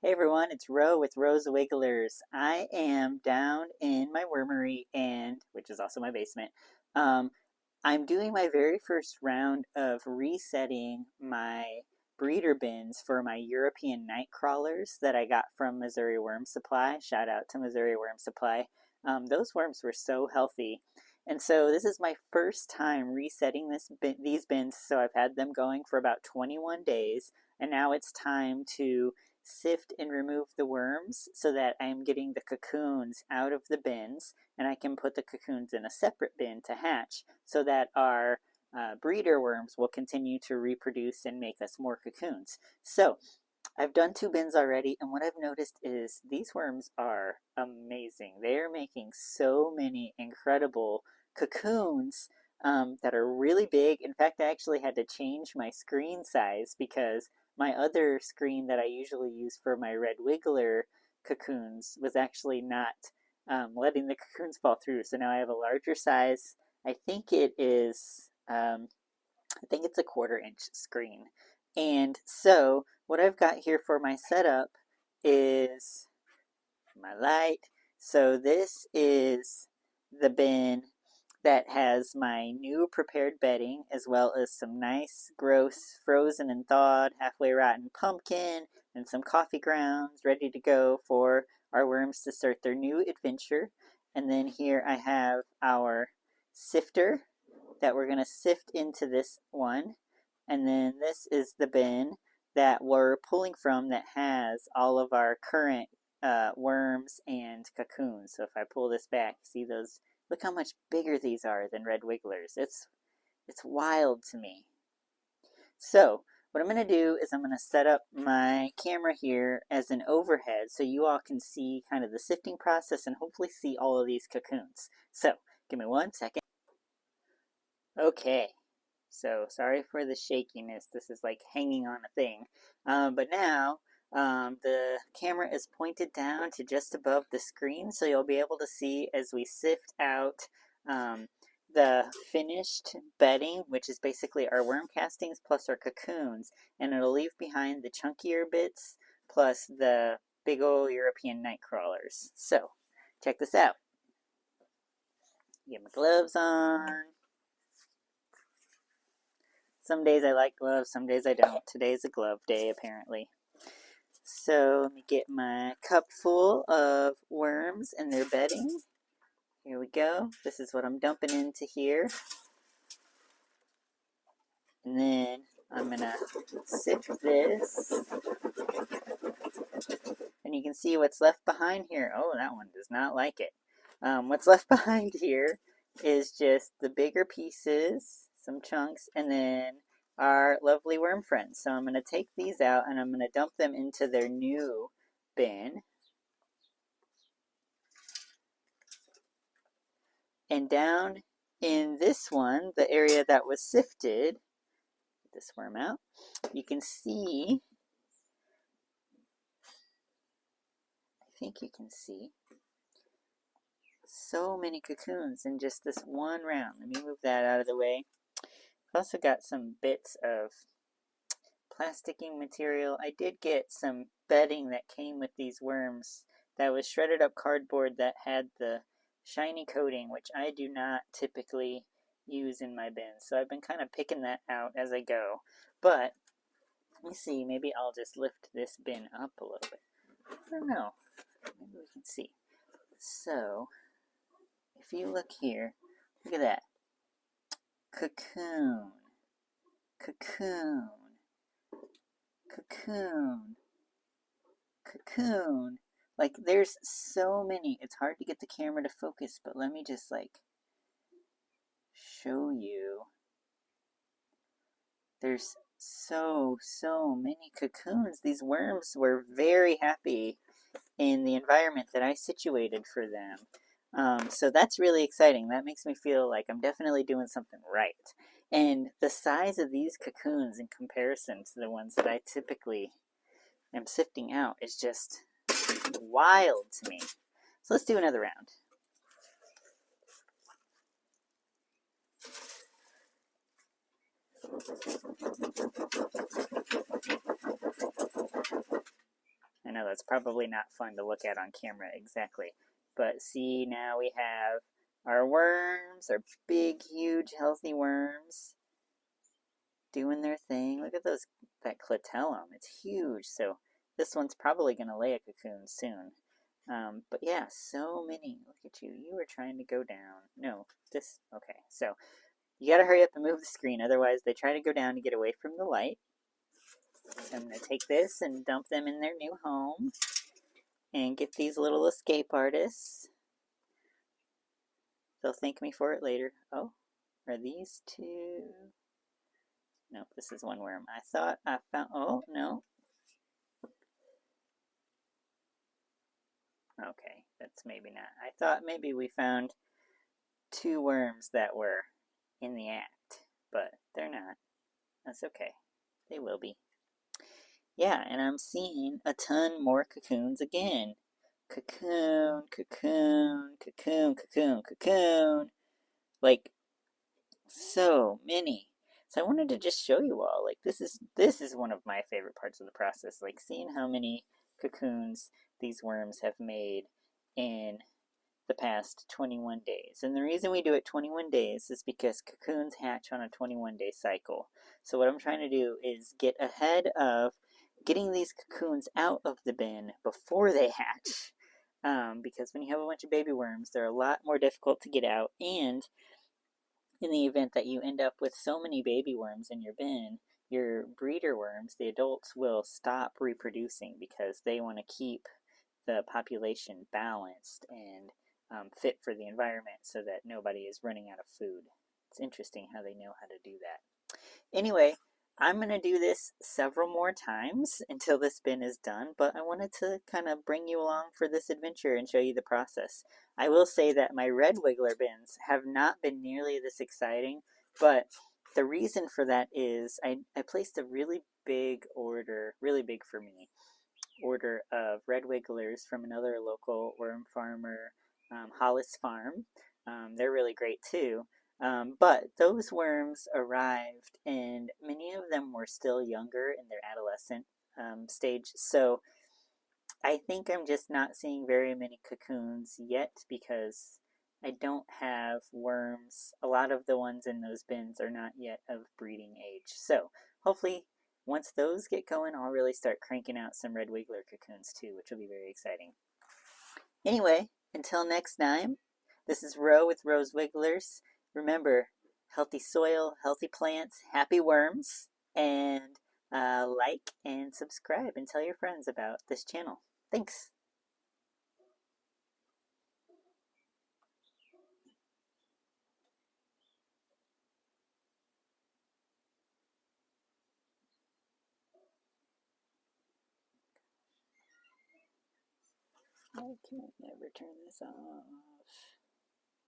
Hey everyone, it's Ro with Ro's Wigglers. I am down in my wormery which is also my basement. Um, I'm doing my very first round of resetting my breeder bins for my European night crawlers that I got from Missouri Worm Supply. Shout out to Missouri Worm Supply. Those worms were so healthy. And so this is my first time resetting these bins, so I've had them going for about 21 days, and now it's time to sift and remove the worms so that I'm getting the cocoons out of the bins, and I can put the cocoons in a separate bin to hatch so that our breeder worms will continue to reproduce and make us more cocoons. So I've done 2 bins already, and what I've noticed is these worms are amazing. They're making so many incredible cocoons that are really big. In fact, I actually had to change my screen size because my other screen that I usually use for my red wiggler cocoons was actually not letting the cocoons fall through. So now I have a larger size. I think it is, I think it's a 1/4-inch screen. And so what I've got here for my setup is my light. So this is the bin that has my new prepared bedding, as well as some nice, gross, frozen and thawed, halfway rotten pumpkin, and some coffee grounds ready to go for our worms to start their new adventure. And then here I have our sifter that we're going to sift into this one. And then this is the bin that we're pulling from that has all of our current worms and cocoons. So if I pull this back, see those? Look how much bigger these are than red wigglers. It's wild to me. So what I'm going to do is I'm going to set up my camera here as an overhead so you all can see kind of the sifting process and hopefully see all of these cocoons. So give me 1 second. Okay. So sorry for the shakiness. This is like hanging on a thing. But now the camera is pointed down to just above the screen, so you'll be able to see as we sift out the finished bedding, which is basically our worm castings plus our cocoons, and it'll leave behind the chunkier bits plus the big old European night crawlers. So check this out. Get my gloves on. Some days I like gloves, some days I don't. Today's a glove day, apparently. So let me get my cup full of worms and their bedding. Here we go. This is what I'm dumping into here. And then I'm going to sift this. And you can see what's left behind here. Oh, that one does not like it. What's left behind here is just the bigger pieces, some chunks, and then our lovely worm friends. So I'm going to take these out and I'm going to dump them into their new bin. And down in this one, the area that was sifted, get this worm out, you can see, I think you can see, so many cocoons in just this one round. Let me move that out of the way. I've also got some bits of plasticking material. I did get some bedding that came with these worms that was shredded up cardboard that had the shiny coating, which I do not typically use in my bins. So I've been kind of picking that out as I go. But let me see, maybe I'll just lift this bin up a little bit. I don't know. Maybe we can see. So if you look here, look at that. Cocoon. Cocoon. Cocoon. Cocoon. Like, there's so many. It's hard to get the camera to focus, but let me just, like, show you. There's so many cocoons. These worms were very happy in the environment that I situated for them. So that's really exciting. That makes me feel like I'm definitely doing something right. And the size of these cocoons in comparison to the ones that I typically am sifting out is just wild to me. So let's do another round. I know that's probably not fun to look at on camera exactly. But see, now we have our worms, our big, huge, healthy worms doing their thing. Look at that clitellum. It's huge. So this one's probably going to lay a cocoon soon. But yeah, so many. Look at you. You were trying to go down. No, this. Okay, so you got to hurry up and move the screen. Otherwise, they try to go down to get away from the light. So I'm going to take this and dump them in their new home and get these little escape artists. They'll thank me for it later. Oh, are these two? Nope, this is one worm. I thought I found, oh, no. Okay, that's maybe not. I thought maybe we found two worms that were in the act, but they're not. That's okay. They will be. Yeah, and I'm seeing a ton more cocoons again. Cocoon, cocoon, cocoon, cocoon, cocoon. Like, so many. So I wanted to just show you all. Like, this is one of my favorite parts of the process. Like, seeing how many cocoons these worms have made in the past 21 days. And the reason we do it 21 days is because cocoons hatch on a 21-day cycle. So what I'm trying to do is get ahead of getting these cocoons out of the bin before they hatch. Because when you have a bunch of baby worms, they're a lot more difficult to get out. And in the event that you end up with so many baby worms in your bin, your breeder worms, the adults, will stop reproducing because they want to keep the population balanced and fit for the environment so that nobody is running out of food. It's interesting how they know how to do that. Anyway, I'm going to do this several more times until this bin is done, but I wanted to kind of bring you along for this adventure and show you the process. I will say that my red wiggler bins have not been nearly this exciting, but the reason for that is I placed a really big order, really big for me, order of red wigglers from another local worm farmer, Hollis Farm. They're really great too. But those worms arrived, and many of them were still younger in their adolescent stage. So I think I'm just not seeing very many cocoons yet because I don't have worms. A lot of the ones in those bins are not yet of breeding age. So hopefully once those get going, I'll really start cranking out some red wiggler cocoons too, which will be very exciting. Anyway, until next time, this is Ro with Ro's Wigglers. Remember, healthy soil, healthy plants, happy worms, and like and subscribe and tell your friends about this channel. Thanks. I can never turn this off.